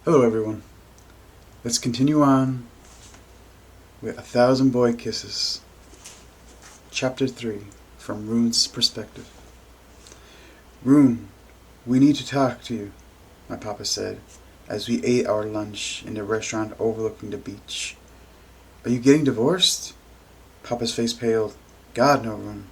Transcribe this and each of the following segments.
Hello everyone. Let's continue on with 1,000 Boy Kisses. Chapter 3, from Rune's perspective. Rune, we need to talk to you, my papa said, as we ate our lunch in the restaurant overlooking the beach. Are you getting divorced? Papa's face paled. God, no, Rune.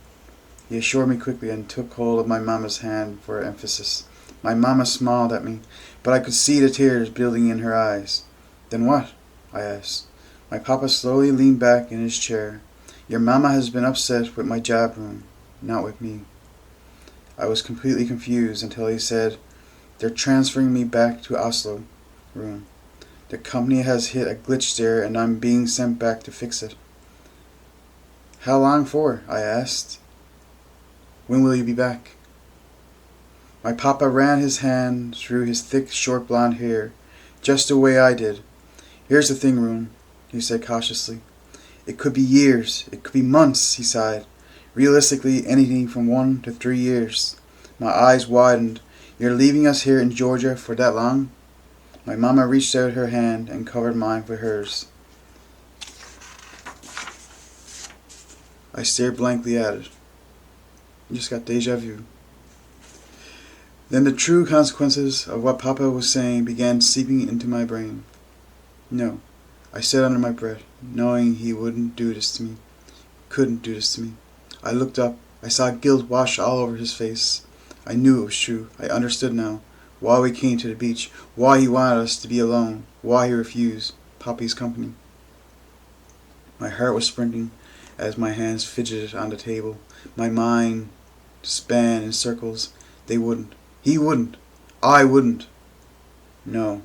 He assured me quickly and took hold of my mama's hand for emphasis. My mama smiled at me, but I could see the tears building in her eyes. Then what? I asked. My papa slowly leaned back in his chair. Your mama has been upset with my job, Rune, not with me. I was completely confused until he said, They're transferring me back to Oslo, Rune. The company has hit a glitch there and I'm being sent back to fix it. How long for? I asked. When will you be back? My papa ran his hand through his thick, short blonde hair, just the way I did. Here's the thing, Rune, he said cautiously. It could be years, it could be months, he sighed. Realistically, anything from 1 to 3 years. My eyes widened. You're leaving us here in Georgia for that long? My mama reached out her hand and covered mine with hers. I stared blankly at it. I just got deja vu. Then the true consequences of what Papa was saying began seeping into my brain. No, I said under my breath, knowing he wouldn't do this to me. Couldn't do this to me. I looked up. I saw guilt wash all over his face. I knew it was true. I understood now. Why we came to the beach. Why he wanted us to be alone. Why he refused Poppy's company. My heart was sprinting as my hands fidgeted on the table. My mind span in circles. They wouldn't. He wouldn't. I wouldn't. No.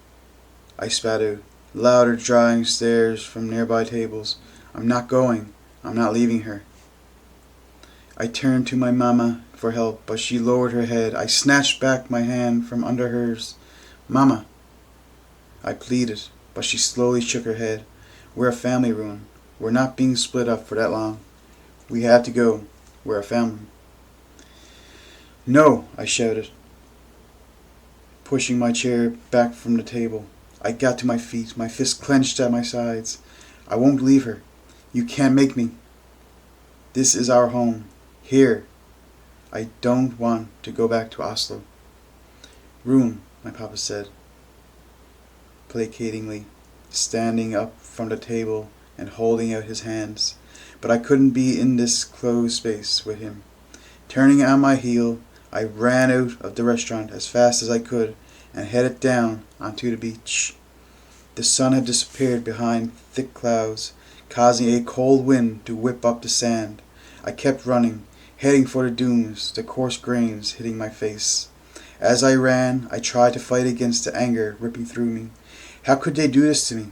I spat out. Louder drying stares from nearby tables. I'm not going. I'm not leaving her. I turned to my mama for help, but she lowered her head. I snatched back my hand from under hers. Mama, I pleaded, but she slowly shook her head. We're a family, Rune. We're not being split up for that long. We have to go. We're a family. No, I shouted, pushing my chair back from the table. I got to my feet, my fists clenched at my sides. I won't leave her. You can't make me. This is our home. Here. I don't want to go back to Oslo. Rune, my papa said, placatingly, standing up from the table and holding out his hands. But I couldn't be in this closed space with him. Turning on my heel, I ran out of the restaurant as fast as I could and headed down onto the beach. The sun had disappeared behind thick clouds, causing a cold wind to whip up the sand. I kept running, heading for the dunes, the coarse grains hitting my face. As I ran, I tried to fight against the anger ripping through me. How could they do this to me?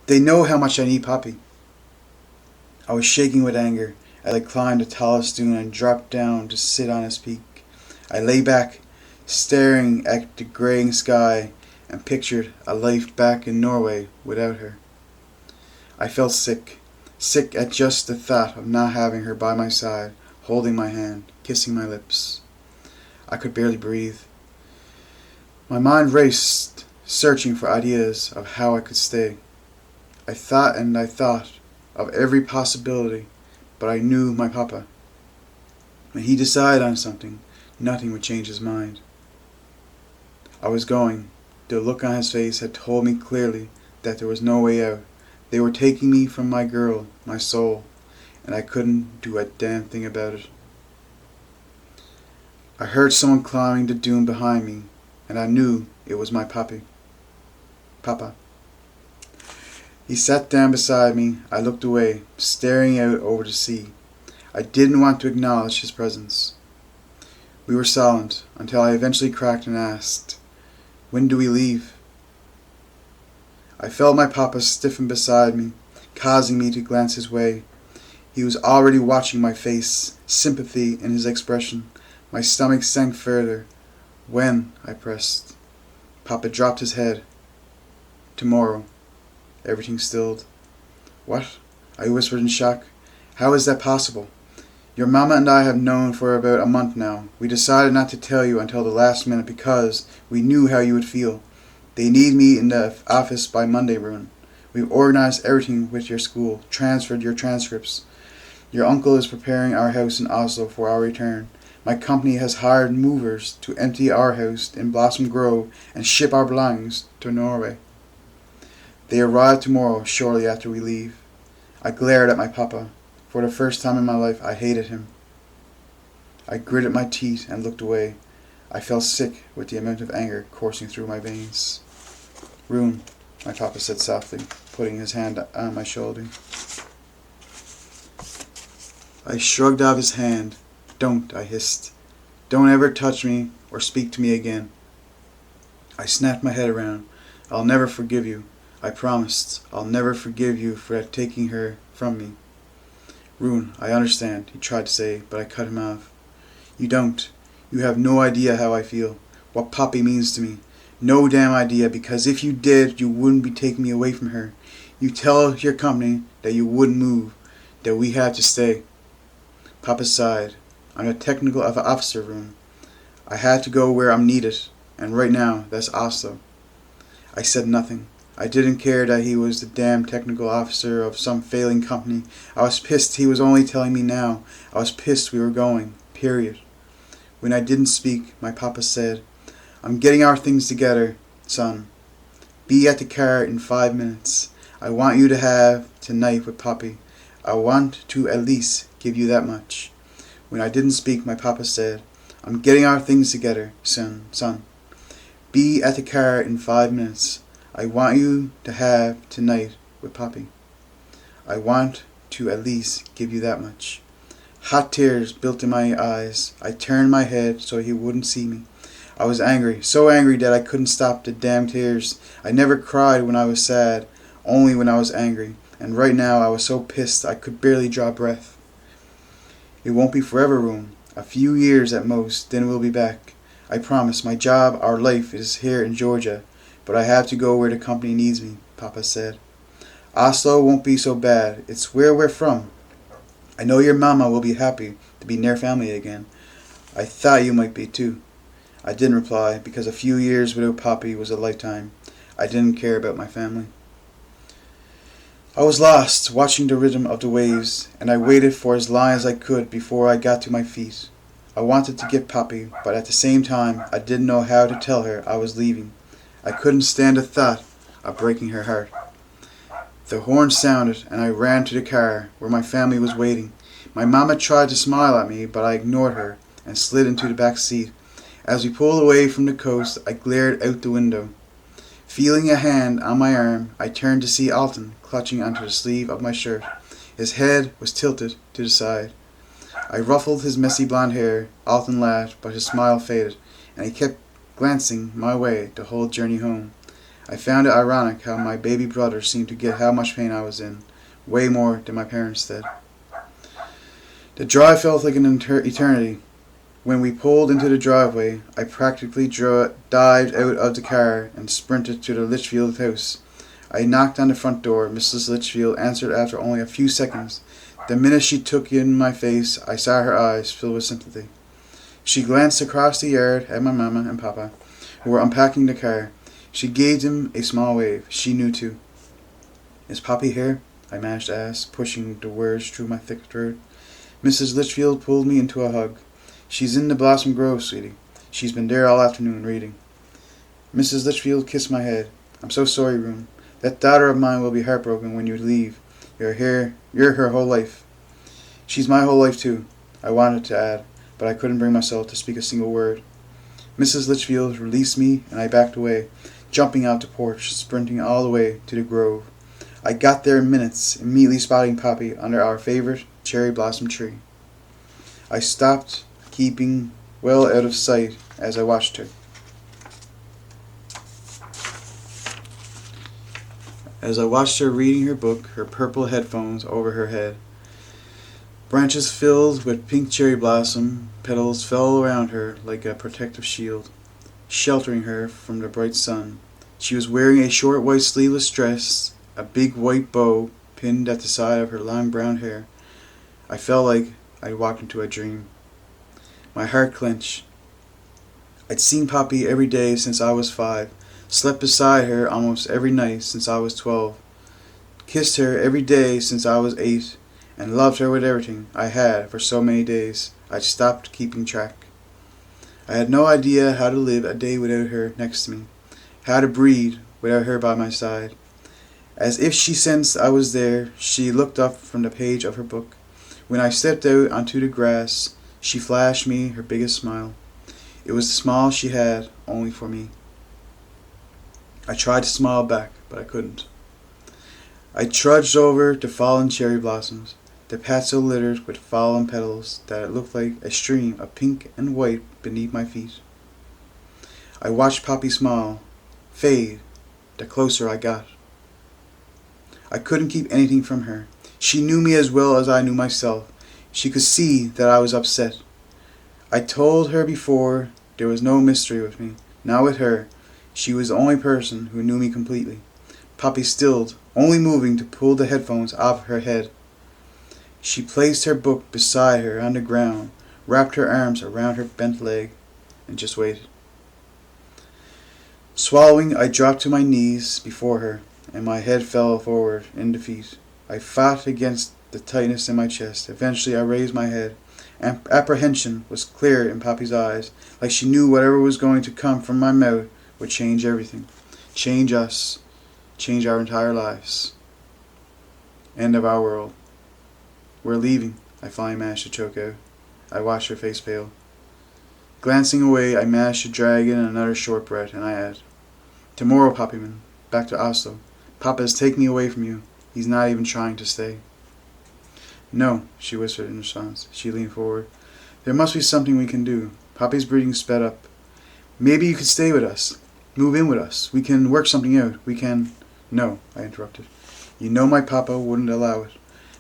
They know how much I need Poppy. I was shaking with anger as I climbed the tallest dune and dropped down to sit on its peak. I lay back, staring at the graying sky, and pictured a life back in Norway without her. I felt sick at just the thought of not having her by my side, holding my hand, kissing my lips. I could barely breathe. My mind raced, searching for ideas of how I could stay. I thought of every possibility, but I knew my papa. When he decided on something, nothing would change his mind. I was going. The look on his face had told me clearly that there was no way out. They were taking me from my girl, my soul, and I couldn't do a damn thing about it. I heard someone climbing the dune behind me, and I knew it was my Papa. He sat down beside me. I looked away, staring out over the sea. I didn't want to acknowledge his presence. We were silent until I eventually cracked and asked, When do we leave? I felt my papa stiffen beside me, causing me to glance his way. He was already watching my face, sympathy in his expression. My stomach sank further. When? I pressed. Papa dropped his head. Tomorrow. Everything stilled. What? I whispered in shock. How is that possible? Your mama and I have known for about a month now. We decided not to tell you until the last minute because we knew how you would feel. They need me in the office by Monday, Rune. We've organized everything with your school, transferred your transcripts. Your uncle is preparing our house in Oslo for our return. My company has hired movers to empty our house in Blossom Grove and ship our belongings to Norway. They arrive tomorrow, shortly after we leave. I glared at my papa. For the first time in my life, I hated him. I gritted my teeth and looked away. I felt sick with the amount of anger coursing through my veins. Rune, my papa said softly, putting his hand on my shoulder. I shrugged off his hand. Don't, I hissed. Don't ever touch me or speak to me again. I snapped my head around. I'll never forgive you. I promised. I'll never forgive you for taking her from me. Rune, I understand, he tried to say, but I cut him off. You don't. You have no idea how I feel, what Poppy means to me. No damn idea, because if you did, you wouldn't be taking me away from her. You tell your company that you wouldn't move, that we had to stay. Papa sighed. I'm a technical officer, Rune. I had to go where I'm needed, and right now, that's Oslo. I said nothing. I didn't care that he was the damn technical officer of some failing company. I was pissed he was only telling me now. I was pissed we were going. Period. When I didn't speak, my papa said, I'm getting our things together, son. Be at the car in 5 minutes. I want you to have tonight with Poppy. I want to at least give you that much. When I didn't speak, my papa said, I'm getting our things together, son. Be at the car in 5 minutes. I want you to have tonight with Poppy. I want to at least give you that much. Hot tears built in my eyes. I turned my head so he wouldn't see me. I was angry, so angry that I couldn't stop the damn tears. I never cried when I was sad, only when I was angry. And right now I was so pissed I could barely draw breath. It won't be forever, Rune. A few years at most, then we'll be back. I promise. My job, our life, is here in Georgia. But I have to go where the company needs me, Papa said. Oslo won't be so bad. It's where we're from. I know your mama will be happy to be near family again. I thought you might be too. I didn't reply, because a few years without Poppy was a lifetime. I didn't care about my family. I was lost, watching the rhythm of the waves, and I waited for as long as I could before I got to my feet. I wanted to get Poppy, but at the same time, I didn't know how to tell her I was leaving. I couldn't stand the thought of breaking her heart. The horn sounded, and I ran to the car, where my family was waiting. My mama tried to smile at me, but I ignored her, and slid into the back seat. As we pulled away from the coast, I glared out the window. Feeling a hand on my arm, I turned to see Alton clutching onto the sleeve of my shirt. His head was tilted to the side. I ruffled his messy blonde hair. Alton laughed, but his smile faded, and he kept glancing my way the whole journey home. I found it ironic how my baby brother seemed to get how much pain I was in, way more than my parents did. The drive felt like an eternity. When we pulled into the driveway, I practically dived out of the car and sprinted to the Litchfield house. I knocked on the front door. Mrs. Litchfield answered after only a few seconds. The minute she took in my face, I saw her eyes fill with sympathy. She glanced across the yard at my mama and papa, who were unpacking the car. She gave them a small wave. She knew too. Is Poppy here? I managed to ask, pushing the words through my thick throat. Mrs. Litchfield pulled me into a hug. She's in the Blossom Grove, sweetie. She's been there all afternoon reading. Mrs. Litchfield kissed my head. I'm so sorry, Rune. That daughter of mine will be heartbroken when you leave. You're her whole life. She's my whole life too, I wanted to add, but I couldn't bring myself to speak a single word. Mrs. Litchfield released me, and I backed away, jumping out the porch, sprinting all the way to the grove. I got there in minutes, immediately spotting Poppy under our favorite cherry blossom tree. I stopped, keeping well out of sight as I watched her. As I watched her reading her book, her purple headphones over her head. Branches filled with pink cherry blossom petals fell around her like a protective shield, sheltering her from the bright sun. She was wearing a short white sleeveless dress, a big white bow pinned at the side of her long brown hair. I felt like I'd walked into a dream. My heart clenched. I'd seen Poppy every day since I was 5, slept beside her almost every night since I was 12, kissed her every day since I was 8, and loved her with everything I had for so many days I stopped keeping track. I had no idea how to live a day without her next to me, how to breathe without her by my side. As if she sensed I was there, she looked up from the page of her book. When I stepped out onto the grass, she flashed me her biggest smile. It was the smile she had only for me. I tried to smile back, but I couldn't. I trudged over to fallen cherry blossoms, the path so littered with fallen petals that it looked like a stream of pink and white beneath my feet. I watched Poppy's smile fade the closer I got. I couldn't keep anything from her. She knew me as well as I knew myself. She could see that I was upset. I told her before there was no mystery with me. Not with her. She was the only person who knew me completely. Poppy stilled, only moving to pull the headphones off her head. She placed her book beside her on the ground, wrapped her arms around her bent leg, and just waited. Swallowing, I dropped to my knees before her, and my head fell forward in defeat. I fought against the tightness in my chest. Eventually I raised my head. Apprehension was clear in Poppy's eyes, like she knew whatever was going to come from my mouth would change everything. Change us. Change our entire lives. End of our world. We're leaving, I finally managed to choke out. I watched her face pale. Glancing away, I managed to drag in another short breath, and I added, "Tomorrow, Poppyman, back to Oslo. Papa is taking me away from you. He's not even trying to stay." "No," she whispered in response. She leaned forward. "There must be something we can do." Poppy's breathing sped up. "Maybe you could stay with us. Move in with us. We can work something out. We can—" "No," I interrupted. "You know my papa wouldn't allow it.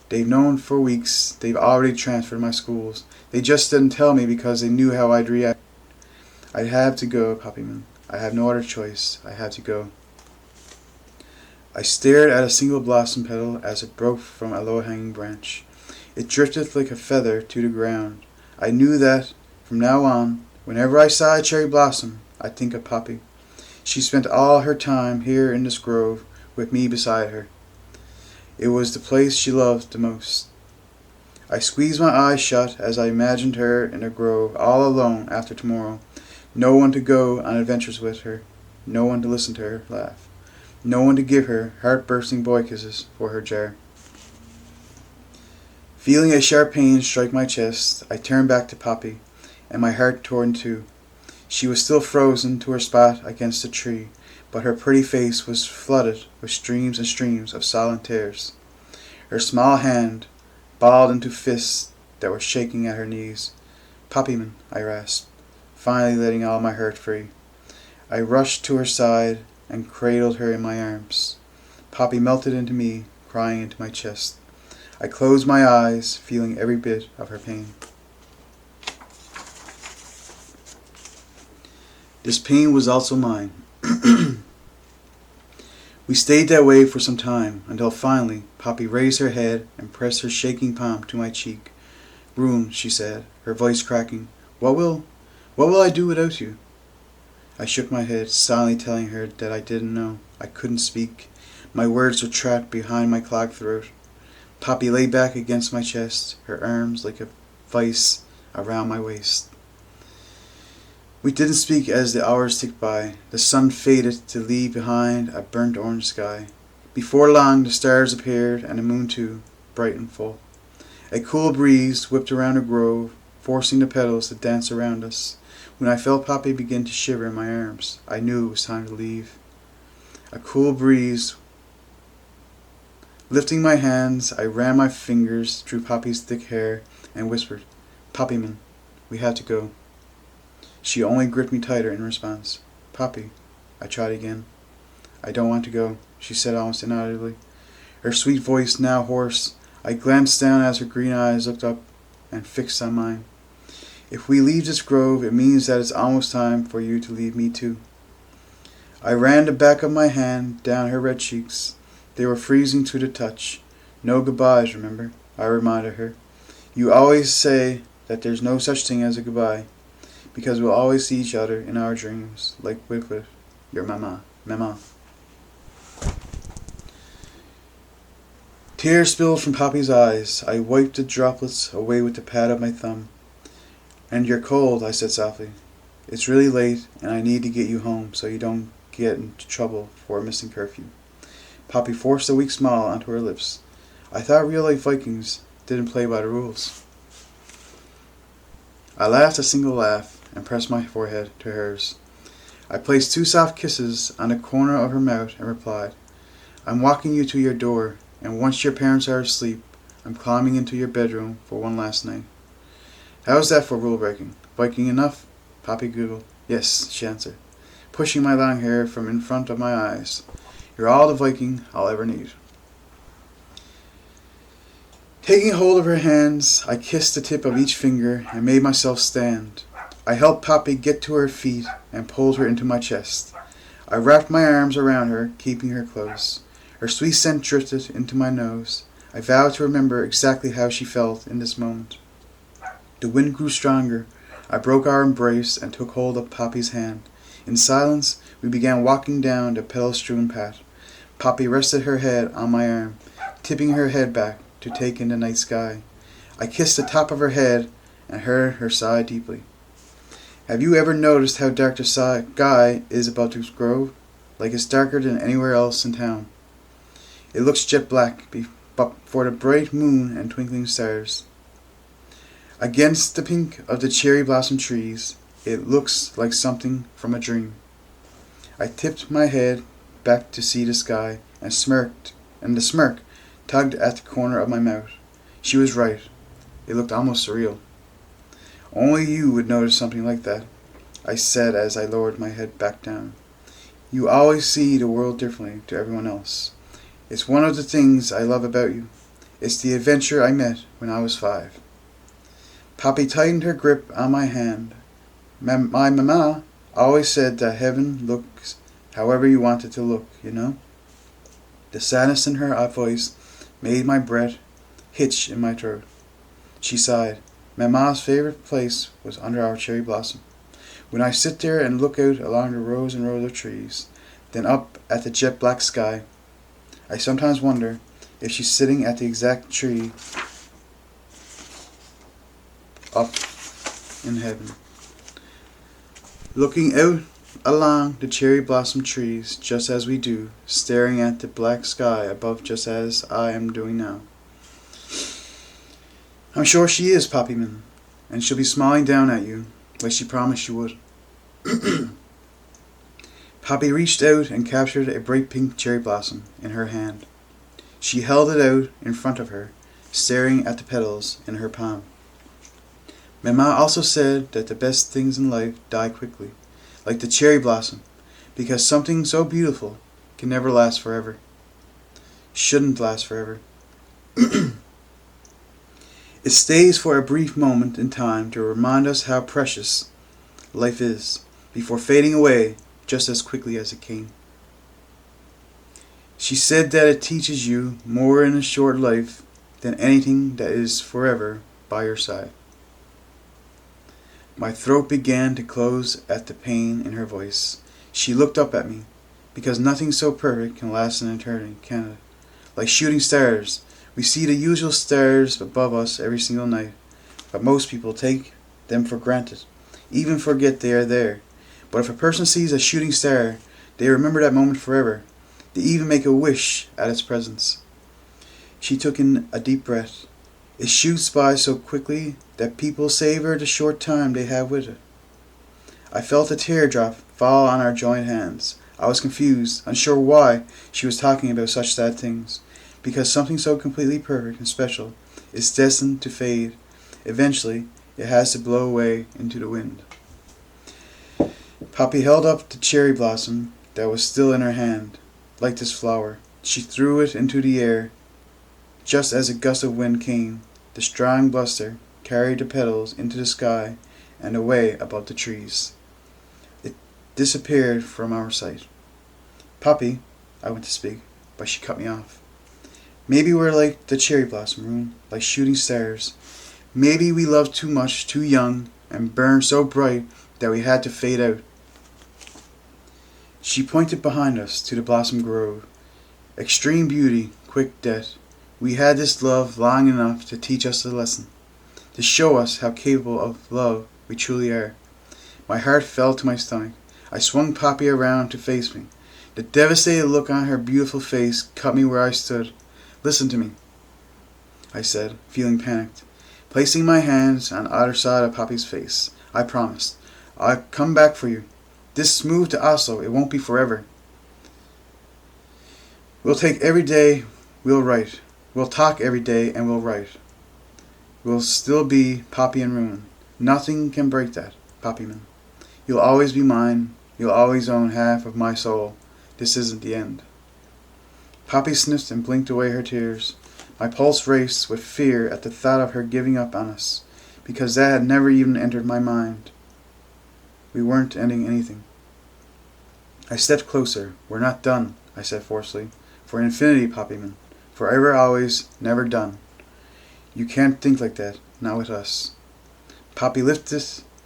They've known for weeks. They've already transferred my schools. They just didn't tell me because they knew how I'd react. I'd have to go, Poppyman. I have no other choice. I had to go." I stared at a single blossom petal as it broke from a low-hanging branch. It drifted like a feather to the ground. I knew that, from now on, whenever I saw a cherry blossom, I'd think of Poppy. She spent all her time here in this grove, with me beside her. It was the place she loved the most. I squeezed my eyes shut as I imagined her in a grove, all alone after tomorrow. No one to go on adventures with her. No one to listen to her laugh. No one to give her heart-bursting boy kisses for her jar. Feeling a sharp pain strike my chest, I turned back to Poppy, and my heart tore in two. She was still frozen to her spot against the tree, but her pretty face was flooded with streams and streams of silent tears. Her small hand balled into fists that were shaking at her knees. "Poppyman," I rasped, finally letting all my hurt free. I rushed to her side and cradled her in my arms. Poppy melted into me, crying into my chest. I closed my eyes, feeling every bit of her pain. This pain was also mine. We stayed that way for some time, until finally Poppy raised her head and pressed her shaking palm to my cheek. "Rune," she said, her voice cracking, What will I do without you?" I shook my head, silently telling her that I didn't know. I couldn't speak. My words were trapped behind my clogged throat. Poppy lay back against my chest, her arms like a vice around my waist. We didn't speak as the hours ticked by. The sun faded to leave behind a burnt orange sky. Before long the stars appeared, and the moon too, bright and full. A cool breeze whipped around the grove, forcing the petals to dance around us. When I felt Poppy begin to shiver in my arms, I knew it was time to leave. A cool breeze. Lifting my hands, I ran my fingers through Poppy's thick hair and whispered, "Poppyman, we have to go." She only gripped me tighter in response. "Poppy," I tried again. "I don't want to go," she said almost inaudibly, her sweet voice now hoarse. I glanced down as her green eyes looked up and fixed on mine. "If we leave this grove, it means that it's almost time for you to leave me too." I ran the back of my hand down her red cheeks. They were freezing to the touch. "No goodbyes, remember," I reminded her. "You always say that there's no such thing as a goodbye, because we'll always see each other in our dreams, like Wycliffe." Your mama. Mama. Tears spilled from Poppy's eyes. I wiped the droplets away with the pad of my thumb. And you're cold, I said softly. It's really late, and I need to get you home so you don't get into trouble for missing curfew. Poppy forced a weak smile onto her lips. I thought real-life Vikings didn't play by the rules. I laughed a single laugh and pressed my forehead to hers. I placed 2 soft kisses on the corner of her mouth and replied, I'm walking you to your door, and once your parents are asleep, I'm climbing into your bedroom for one last night. How's that for rule breaking? Viking enough? Poppy giggled. Yes, she answered, pushing my long hair from in front of my eyes. You're all the Viking I'll ever need. Taking hold of her hands, I kissed the tip of each finger and made myself stand. I helped Poppy get to her feet and pulled her into my chest. I wrapped my arms around her, keeping her close. Her sweet scent drifted into my nose. I vowed to remember exactly how she felt in this moment. The wind grew stronger. I broke our embrace and took hold of Poppy's hand. In silence, we began walking down the petal-strewn path. Poppy rested her head on my arm, tipping her head back to take in the night sky. I kissed the top of her head and heard her sigh deeply. Have you ever noticed how dark the sky is about to grow? Like it's darker than anywhere else in town. It looks jet black but for the bright moon and twinkling stars. Against the pink of the cherry blossom trees, it looks like something from a dream. I tipped my head back to see the sky and smirked, and the smirk tugged at the corner of my mouth. She was right. It looked almost surreal. Only you would notice something like that, I said as I lowered my head back down. You always see the world differently to everyone else. It's one of the things I love about you. It's the adventure I met when I was 5. Poppy tightened her grip on my hand. My mama always said that heaven looks however you want it to look, you know? The sadness in her voice made my breath hitch in my throat. She sighed. Mama's favorite place was under our cherry blossom. When I sit there and look out along the rows and rows of trees, then up at the jet black sky, I sometimes wonder if she's sitting at the exact tree up in heaven, looking out along the cherry blossom trees just as we do, staring at the black sky above just as I am doing now. I'm sure she is, Poppyman, and she'll be smiling down at you, like she promised she would. Poppy reached out and captured a bright pink cherry blossom in her hand. She held it out in front of her, staring at the petals in her palm. Mama also said that the best things in life die quickly, like the cherry blossom, because something so beautiful can never last forever. Shouldn't last forever. It stays for a brief moment in time to remind us how precious life is, before fading away just as quickly as it came. She said that it teaches you more in a short life than anything that is forever by your side. My throat began to close at the pain in her voice. She looked up at me, because nothing so perfect can last an eternity, can it? Like shooting stars, we see the usual stars above us every single night, but most people take them for granted, even forget they are there. But if a person sees a shooting star, they remember that moment forever. They even make a wish at its presence. She took in a deep breath. It shoots by so quickly that people savor the short time they have with it. I felt a teardrop fall on our joined hands. I was confused, unsure why she was talking about such sad things, because something so completely perfect and special is destined to fade. Eventually, it has to blow away into the wind. Poppy held up the cherry blossom that was still in her hand. Like this flower, she threw it into the air. Just as a gust of wind came, the strong bluster carried the petals into the sky and away above the trees. It disappeared from our sight. Poppy, I went to speak, but she cut me off. Maybe we're like the cherry blossom, Rune, like shooting stars. Maybe we loved too much, too young, and burned so bright that we had to fade out. She pointed behind us to the blossom grove. Extreme beauty, quick death. We had this love long enough to teach us a lesson, to show us how capable of love we truly are. My heart fell to my stomach. I swung Poppy around to face me. The devastated look on her beautiful face cut me where I stood. Listen to me, I said, feeling panicked. Placing my hands on either side of Poppy's face, I promised, I'll come back for you. This move to Oslo, it won't be forever. We'll take every day, we'll write. We'll talk every day and we'll write. We'll still be Poppy and Ruin. Nothing can break that, Poppyman. You'll always be mine. You'll always own half of my soul. This isn't the end. Poppy sniffed and blinked away her tears. My pulse raced with fear at the thought of her giving up on us, because that had never even entered my mind. We weren't ending anything. I stepped closer. We're not done, I said forcefully. For infinity, Poppyman. Forever, always, never done. You can't think like that, not with us. Poppy lifted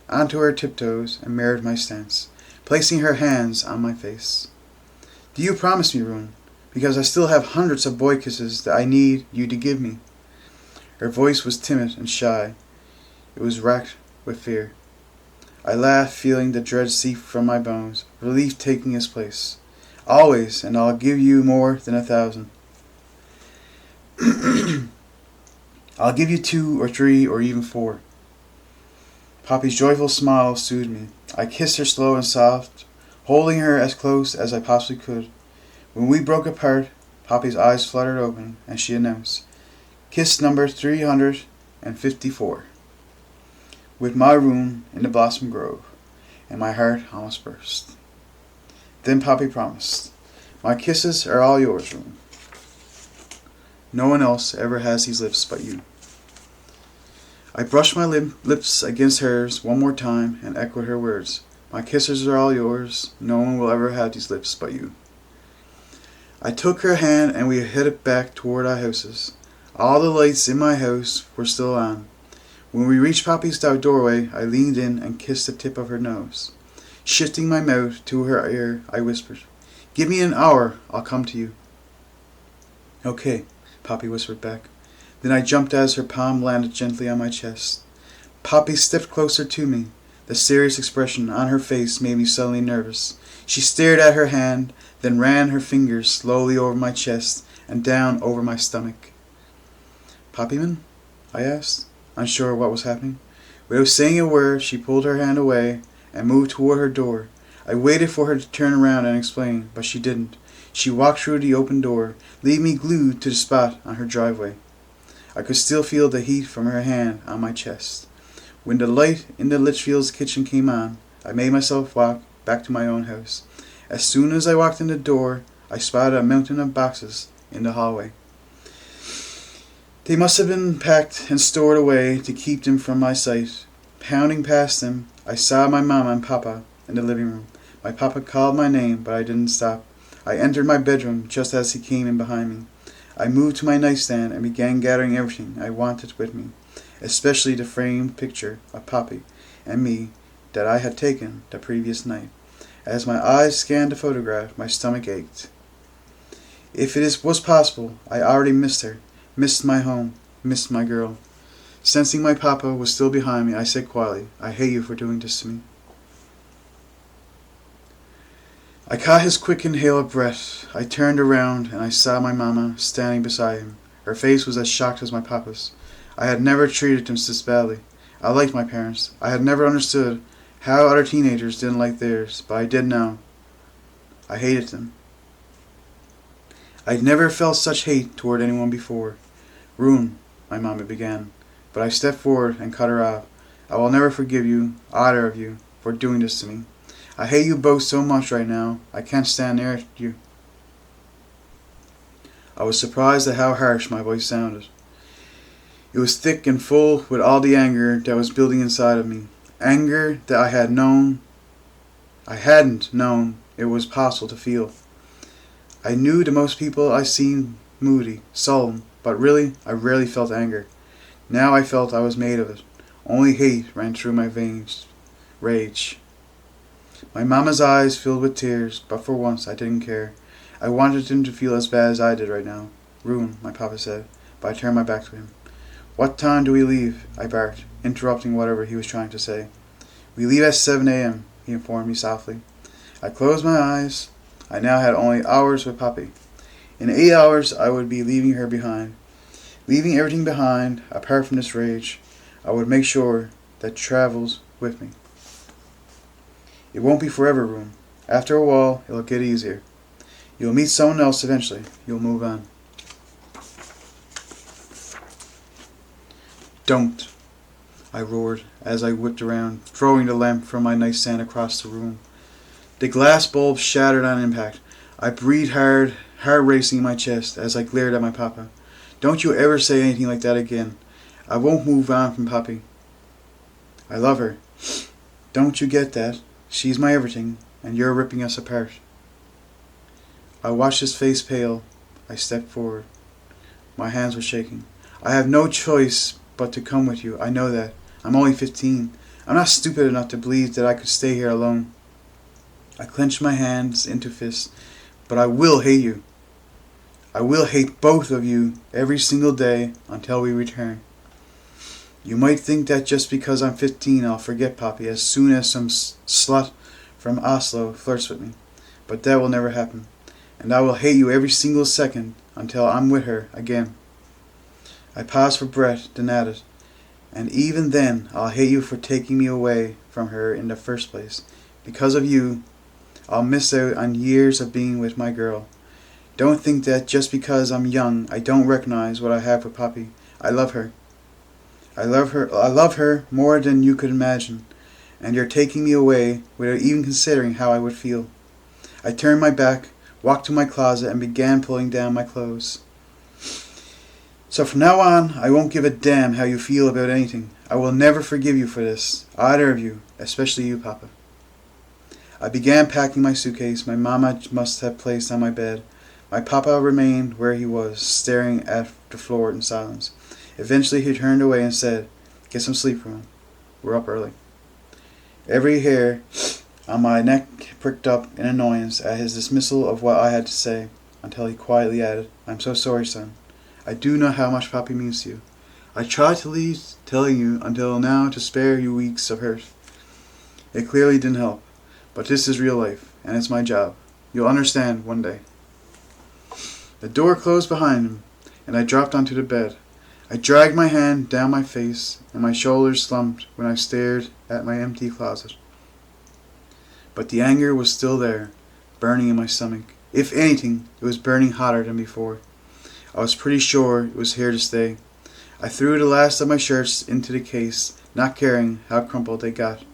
onto her tiptoes and mirrored my stance, placing her hands on my face. Do you promise me, Ruin? Because I still have hundreds of boy kisses that I need you to give me. Her voice was timid and shy. It was racked with fear. I laughed, feeling the dread seep from my bones, relief taking its place. Always, and I'll give you more than 1,000. I'll give you 2 or 3 or even 4. Poppy's joyful smile soothed me. I kissed her slow and soft, holding her as close as I possibly could. When we broke apart, Poppy's eyes fluttered open, and she announced, Kiss number 354. With my room in the Blossom Grove, and my heart almost burst. Then Poppy promised, My kisses are all yours, Ruin. No one else ever has these lips but you. I brushed my lips against hers one more time and echoed her words. My kisses are all yours. No one will ever have these lips but you. I took her hand and we headed back toward our houses. All the lights in my house were still on. When we reached Poppy's doorway, I leaned in and kissed the tip of her nose. Shifting my mouth to her ear, I whispered, Give me an hour, I'll come to you. Okay, Poppy whispered back. Then I jumped as her palm landed gently on my chest. Poppy stepped closer to me. The serious expression on her face made me suddenly nervous. She stared at her hand, then ran her fingers slowly over my chest and down over my stomach. Poppyman? I asked, unsure what was happening. Without saying a word, she pulled her hand away and moved toward her door. I waited for her to turn around and explain, but she didn't. She walked through the open door, leaving me glued to the spot on her driveway. I could still feel the heat from her hand on my chest. When the light in the Litchfield's kitchen came on, I made myself walk back to my own house. As soon as I walked in the door, I spotted a mountain of boxes in the hallway. They must have been packed and stored away to keep them from my sight. Pounding past them, I saw my mama and papa in the living room. My papa called my name, but I didn't stop. I entered my bedroom just as he came in behind me. I moved to my nightstand and began gathering everything I wanted with me, especially the framed picture of Poppy and me that I had taken the previous night. As my eyes scanned the photograph, my stomach ached. If it was possible, I already missed her, missed my home, missed my girl. Sensing my papa was still behind me, I said quietly, I hate you for doing this to me. I caught his quick inhale of breath. I turned around and I saw my mama standing beside him. Her face was as shocked as my papa's. I had never treated them this badly. I liked my parents. I had never understood how other teenagers didn't like theirs, but I did now. I hated them. I'd never felt such hate toward anyone before. Ruin, my mama began, but I stepped forward and cut her off. I will never forgive you, either of you, for doing this to me. I hate you both so much right now, I can't stand near you. I was surprised at how harsh my voice sounded. It was thick and full with all the anger that was building inside of me. Anger that I hadn't known it was possible to feel. I knew that most people I seen moody, sullen, but really, I rarely felt anger. Now I felt I was made of it. Only hate ran through my veins. Rage. My mama's eyes filled with tears, but for once I didn't care. I wanted him to feel as bad as I did right now. Ruin, my papa said, but I turned my back to him. What time do we leave? I barked, interrupting whatever he was trying to say. We leave at 7 a.m., he informed me softly. I closed my eyes. I now had only hours with Papi. In 8 hours, I would be leaving her behind. Leaving everything behind, apart from this rage. I would make sure that travels with me. It won't be forever, Ruin. After a while, it'll get easier. You'll meet someone else eventually. You'll move on. Don't, I roared as I whipped around, throwing the lamp from my nightstand across the room. The glass bulb shattered on impact. I breathed hard, heart racing in my chest as I glared at my papa. Don't you ever say anything like that again. I won't move on from Papi. I love her. Don't you get that? She's my everything, and you're ripping us apart. I watched his face pale. I stepped forward. My hands were shaking. I have no choice but to come with you. I know that. I'm only 15. I'm not stupid enough to believe that I could stay here alone. I clenched my hands into fists. But I will hate you. I will hate both of you every single day until we return. You might think that just because I'm 15 I'll forget Papi as soon as some slut from Oslo flirts with me. But that will never happen. And I will hate you every single second until I'm with her again. I paused for breath, then added, and even then I'll hate you for taking me away from her in the first place. Because of you, I'll miss out on years of being with my girl. Don't think that just because I'm young I don't recognize what I have with Papi. I love her. I love her more than you could imagine, and you're taking me away without even considering how I would feel. I turned my back, walked to my closet, and began pulling down my clothes. So from now on, I won't give a damn how you feel about anything. I will never forgive you for this, either of you, especially you, Papa. I began packing my suitcase my mama must have placed on my bed. My papa remained where he was, staring at the floor in silence. Eventually he turned away and said, "Get some sleep, Ron. We're up early." Every hair on my neck pricked up in annoyance at his dismissal of what I had to say, until he quietly added, "I'm so sorry, son. I do know how much Papi means to you. I tried to leave telling you until now to spare you weeks of hurt. It clearly didn't help, but this is real life, and it's my job. You'll understand one day." The door closed behind him, and I dropped onto the bed. I dragged my hand down my face, and my shoulders slumped when I stared at my empty closet. But the anger was still there, burning in my stomach. If anything, it was burning hotter than before. I was pretty sure it was here to stay. I threw the last of my shirts into the case, not caring how crumpled they got.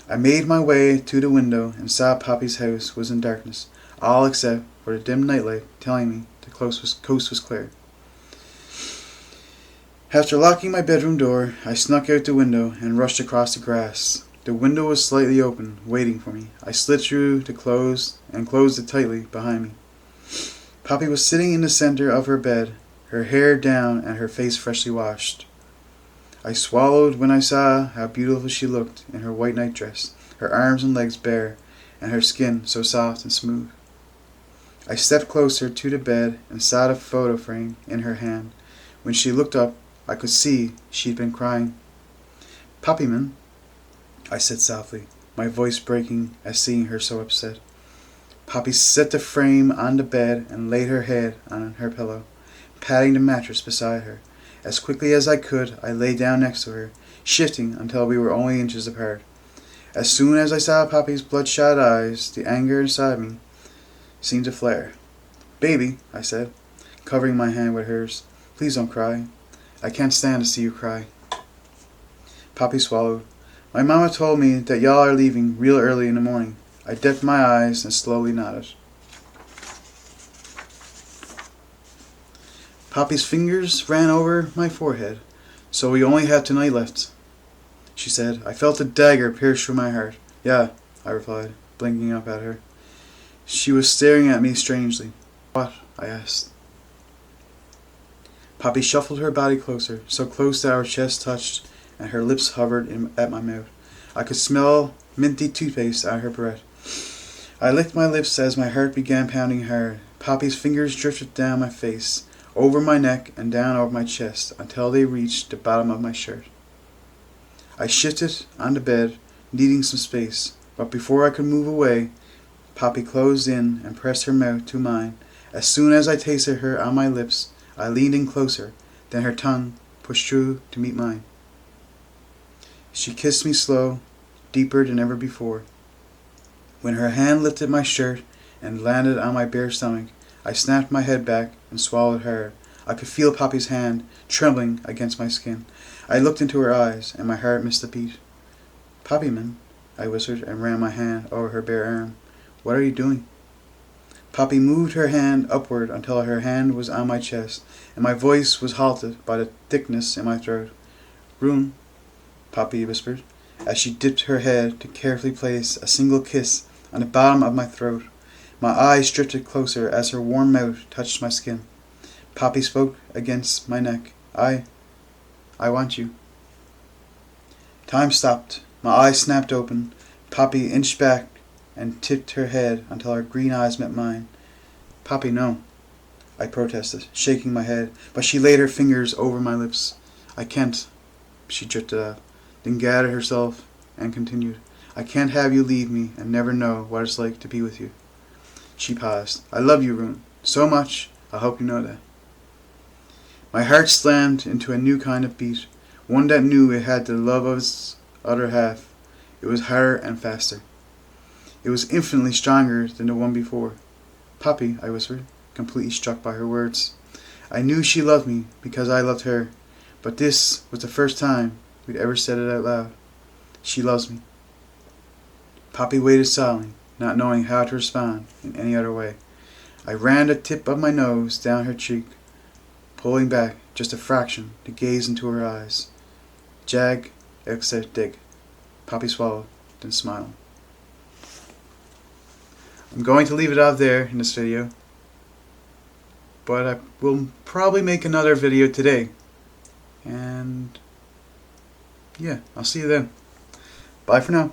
I made my way to the window and saw Papi's house was in darkness, all except for the dim nightlight telling me the coast was clear. After locking my bedroom door, I snuck out the window and rushed across the grass. The window was slightly open, waiting for me. I slid through to closed it tightly behind me. Papi was sitting in the center of her bed, her hair down and her face freshly washed. I swallowed when I saw how beautiful she looked in her white nightdress, her arms and legs bare, and her skin so soft and smooth. I stepped closer to the bed and saw the photo frame in her hand. When she looked up, I could see she'd been crying. "Papi, man," I said softly, my voice breaking at seeing her so upset. Papi set the frame on the bed and laid her head on her pillow, patting the mattress beside her. As quickly as I could, I lay down next to her, shifting until we were only inches apart. As soon as I saw Papi's bloodshot eyes, the anger inside me seemed to flare. "Baby," I said, covering my hand with hers, "please don't cry. I can't stand to see you cry." Papi swallowed. "My mama told me that y'all are leaving real early in the morning." I dipped my eyes and slowly nodded. Papi's fingers ran over my forehead. "So we only have tonight left," she said. I felt a dagger pierce through my heart. "Yeah," I replied, blinking up at her. She was staring at me strangely. "What?" I asked. Papi shuffled her body closer, so close that our chests touched, and her lips hovered at my mouth. I could smell minty toothpaste out of her breath. I licked my lips as my heart began pounding hard. Poppy's fingers drifted down my face, over my neck, and down over my chest until they reached the bottom of my shirt. I shifted on the bed, needing some space, but before I could move away, Poppy closed in and pressed her mouth to mine. As soon as I tasted her on my lips, I leaned in closer, then her tongue pushed through to meet mine. She kissed me slow, deeper than ever before. When her hand lifted my shirt and landed on my bare stomach, I snapped my head back and swallowed hard. I could feel Poppy's hand trembling against my skin. I looked into her eyes, and my heart missed a beat. "Poppy, man," I whispered and ran my hand over her bare arm. "What are you doing?" Poppy moved her hand upward until her hand was on my chest, and my voice was halted by the thickness in my throat. "Rune," Poppy whispered, as she dipped her head to carefully place a single kiss on the bottom of my throat. My eyes drifted closer as her warm mouth touched my skin. Poppy spoke against my neck. I want you." Time stopped. My eyes snapped open. Poppy inched back and tipped her head until her green eyes met mine. "Poppy, no," I protested, shaking my head, but she laid her fingers over my lips. "I can't," she drifted out, then gathered herself and continued. "I can't have you leave me and never know what it's like to be with you." She paused. "I love you, Rune, so much. I hope you know that." My heart slammed into a new kind of beat, one that knew it had the love of its other half. It was harder and faster. It was infinitely stronger than the one before. "Poppy," I whispered, completely struck by her words. I knew she loved me because I loved her, but this was the first time we'd ever said it out loud. "She loves me." Poppy waited silently, not knowing how to respond in any other way. I ran the tip of my nose down her cheek, pulling back just a fraction to gaze into her eyes. Jag, exit, dig. Poppy swallowed, then smiled. I'm going to leave it out there in this video, but I will probably make another video today. And yeah, I'll see you then. Bye for now.